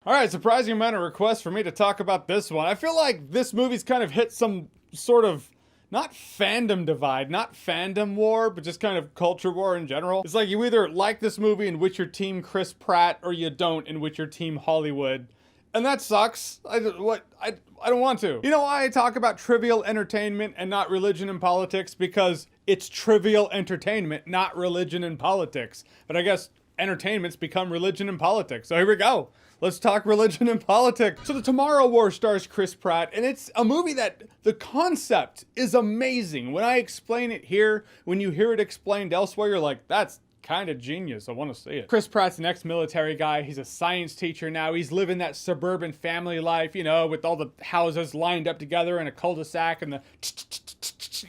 All right, surprising amount of requests for me to talk about this one. I feel like this movie's kind of hit some sort of not fandom divide, not fandom war, but just kind of culture war in general. It's like you either like this movie in which you're team Chris Pratt or you don't in which you're team Hollywood. And that sucks. I don't want to. You know why I talk about trivial entertainment and not religion and politics? Because it's trivial entertainment, not religion and politics. But I guess entertainment's become religion and politics. So here we go. Let's talk religion and politics. So The Tomorrow War stars Chris Pratt, and it's a movie that the concept is amazing. When I explain it here, when you hear it explained elsewhere, you're like, that's kind of genius. I want to see it. Chris Pratt's an ex-military guy. He's a science teacher now. He's living that suburban family life, you know, with all the houses lined up together in a cul-de-sac and the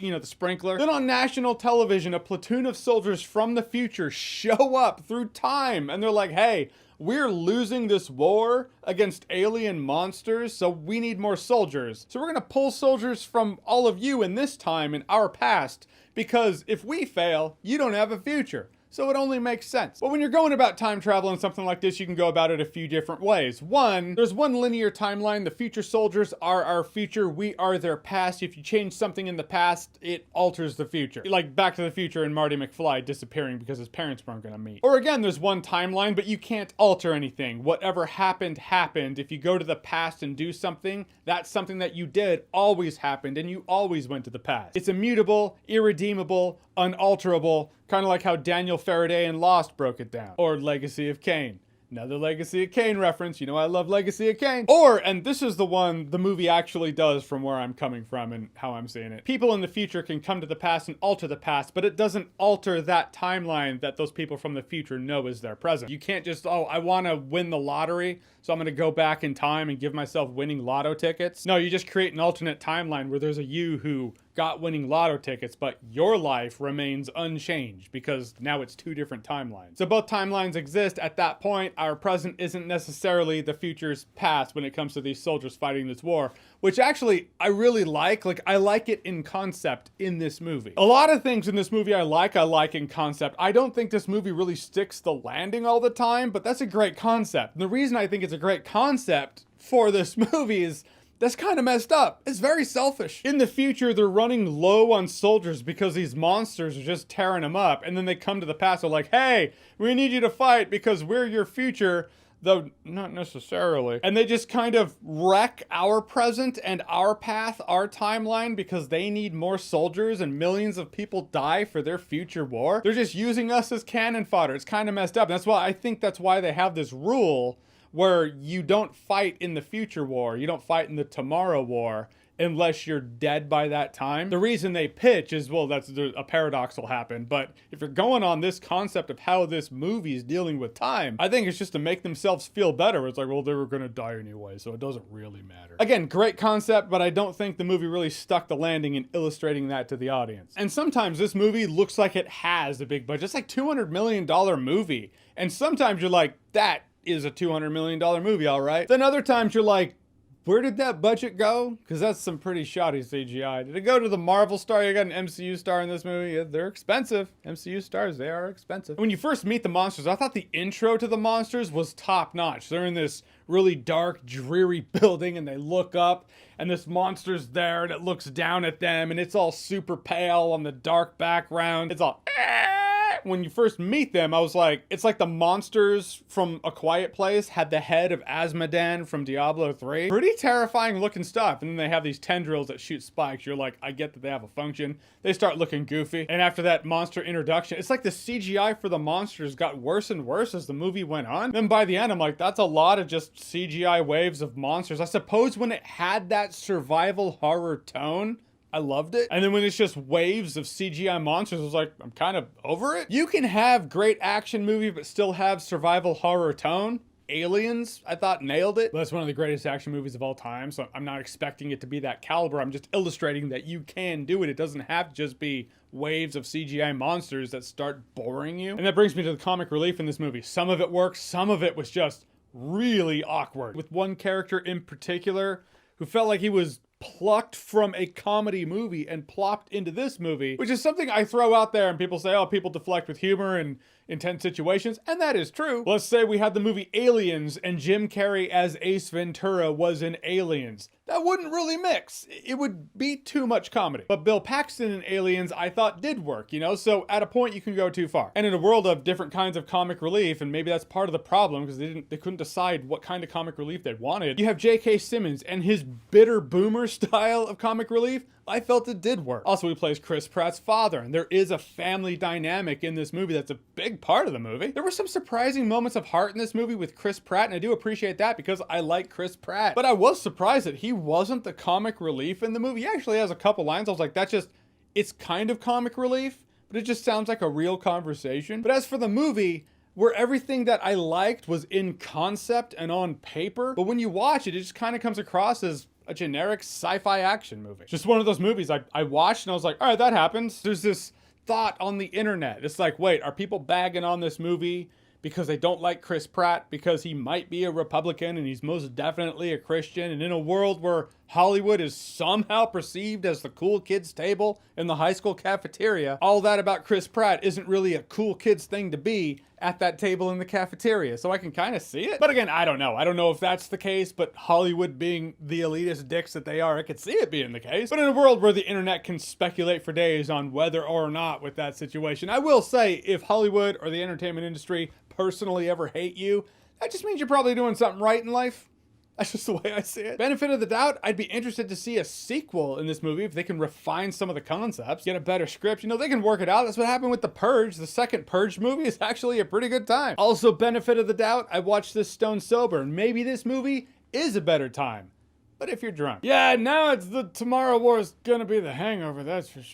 the sprinkler. Then on national television, a platoon of soldiers from the future show up through time, and they're like, hey, we're losing this war against alien monsters, so we need more soldiers. So we're gonna pull soldiers from all of you in this time, in our past, because if we fail, you don't have a future. So it only makes sense. But when you're going about time travel and something like this, you can go about it a few different ways. One, there's one linear timeline. The future soldiers are our future. We are their past. If you change something in the past, it alters the future. Like Back to the Future and Marty McFly disappearing because his parents weren't gonna meet. Or again, there's one timeline, but you can't alter anything. Whatever happened, happened. If you go to the past and do something, that's something that you did always happened, and you always went to the past. It's immutable, irredeemable, unalterable, kind of like how Daniel Faraday in Lost broke it down. Or Legacy of Kain. Another Legacy of Kain reference. You know I love Legacy of Kain. Or, and this is the one the movie actually does from where I'm coming from and how I'm seeing it. People in the future can come to the past and alter the past, but it doesn't alter that timeline that those people from the future know is their present. You can't just, oh, I want to win the lottery, so I'm going to go back in time and give myself winning lotto tickets. No, you just create an alternate timeline where there's a you who got winning lotto tickets, but your life remains unchanged because now it's two different timelines. So both timelines exist. At that point, our present isn't necessarily the future's past when it comes to these soldiers fighting this war, which actually I really like. Like, I like it in concept in this movie. A lot of things in this movie I like in concept. I don't think this movie really sticks the landing all the time, but that's a great concept. And the reason I think it's a great concept for this movie is that's kind of messed up. It's very selfish. In the future, they're running low on soldiers because these monsters are just tearing them up. And then they come to the past, they're like, hey, we need you to fight because we're your future. Though not necessarily. And they just kind of wreck our present and our path, our timeline, because they need more soldiers and millions of people die for their future war. They're just using us as cannon fodder. It's kind of messed up. That's why I think that's why they have this rule where you don't fight in the future war. You don't fight in the tomorrow war unless you're dead by that time. The reason they pitch is, well, that's a paradox will happen. But if you're going on this concept of how this movie is dealing with time, I think it's just to make themselves feel better. It's like, well, they were gonna die anyway, so it doesn't really matter. Again, great concept, but I don't think the movie really stuck the landing in illustrating that to the audience. And sometimes this movie looks like it has a big budget. It's like $200 million movie. And sometimes you're like, that is a $200 million movie, all right? Then other times you're like, where did that budget go? Because that's some pretty shoddy CGI. Did it go to the Marvel star? You got an MCU star in this movie? Yeah, they're expensive. MCU stars, they are expensive. When you first meet the monsters, I thought the intro to the monsters was top notch. They're in this really dark, dreary building and they look up and this monster's there and it looks down at them and it's all super pale on the dark background. It's all when you first meet them, I was like, it's like the monsters from A Quiet Place had the head of Azmodan from Diablo 3. Pretty terrifying looking stuff. And then they have these tendrils that shoot spikes. You're like, I get that they have a function. They start looking goofy. And after that monster introduction, it's like the CGI for the monsters got worse and worse as the movie went on. Then by the end, I'm like, that's a lot of just CGI waves of monsters. I suppose when it had that survival horror tone, I loved it. And then when it's just waves of CGI monsters, I was like, I'm kind of over it. You can have great action movie, but still have survival horror tone. Aliens, I thought nailed it. That's one of the greatest action movies of all time, so I'm not expecting it to be that caliber. I'm just illustrating that you can do it. It doesn't have to just be waves of CGI monsters that start boring you. And that brings me to the comic relief in this movie. Some of it worked, some of it was just really awkward. With one character in particular who felt like he was plucked from a comedy movie and plopped into this movie, which is something I throw out there and people say, oh, people deflect with humor and intense situations, and that is true. Let's say we had the movie Aliens and Jim Carrey as Ace Ventura was in Aliens. That wouldn't really mix. It would be too much comedy. But Bill Paxton in Aliens I thought did work, so at a point you can go too far. And in a world of different kinds of comic relief, and maybe that's part of the problem because they couldn't decide what kind of comic relief they wanted, you have J.K. Simmons and his bitter boomer style of comic relief. I felt it did work. Also, he plays Chris Pratt's father, and there is a family dynamic in this movie that's a big part of the movie. There were some surprising moments of heart in this movie with Chris Pratt, and I do appreciate that because I like Chris Pratt. But I was surprised that he wasn't the comic relief in the movie. He actually has a couple lines. I was like, it's kind of comic relief, but it just sounds like a real conversation. But as for the movie, where everything that I liked was in concept and on paper, but when you watch it, it just kind of comes across as a generic sci-fi action movie. Just one of those movies I watched and I was like, all right, that happens. There's this thought on the internet. It's like, wait, are people bagging on this movie because they don't like Chris Pratt because he might be a Republican and he's most definitely a Christian? And in a world where Hollywood is somehow perceived as the cool kids table in the high school cafeteria, all that about Chris Pratt isn't really a cool kids thing to be at that table in the cafeteria. So I can kind of see it. But again, I don't know. I don't know if that's the case, but Hollywood being the elitist dicks that they are, I could see it being the case. But in a world where the internet can speculate for days on whether or not with that situation, I will say if Hollywood or the entertainment industry personally ever hate you, that just means you're probably doing something right in life. That's just the way I see it. Benefit of the doubt, I'd be interested to see a sequel in this movie if they can refine some of the concepts, get a better script. They can work it out. That's what happened with The Purge. The second Purge movie is actually a pretty good time. Also, benefit of the doubt, I watched this stone sober, and maybe this movie is a better time. But if you're drunk. Yeah, now it's the Tomorrow War is gonna be The Hangover, that's for sure.